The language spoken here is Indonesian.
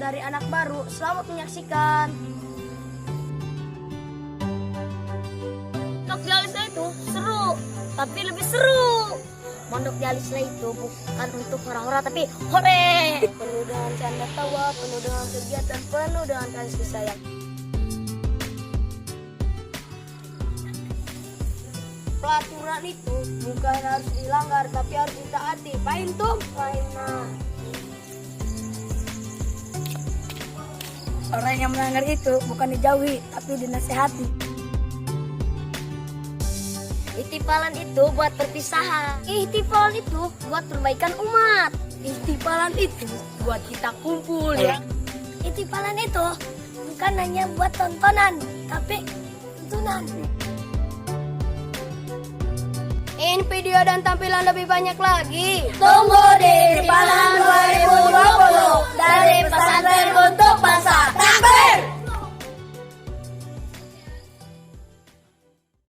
dari anak baru. Selamat menyaksikan. Mondok di Alisla itu seru, tapi lebih seru. Mondok di Alisla itu bukan untuk orang-orang, tapi hore. Penuh dengan canda tawa, penuh dengan kegiatan, penuh dengan kasih sayang. Peraturan itu bukan harus dilanggar, tapi harus ditaati. Paham tuh? Paham. Orang yang melanggar itu bukan dijauhi, tapi dinasehati. Ihtifalan itu buat perpisahan. Ihtifalan itu buat perbaikan umat. Ihtifalan itu buat kita kumpul ya. Ihtifalan itu bukan hanya buat tontonan, tapi tuntunan. Ingin video dan tampilan lebih banyak lagi? Tunggu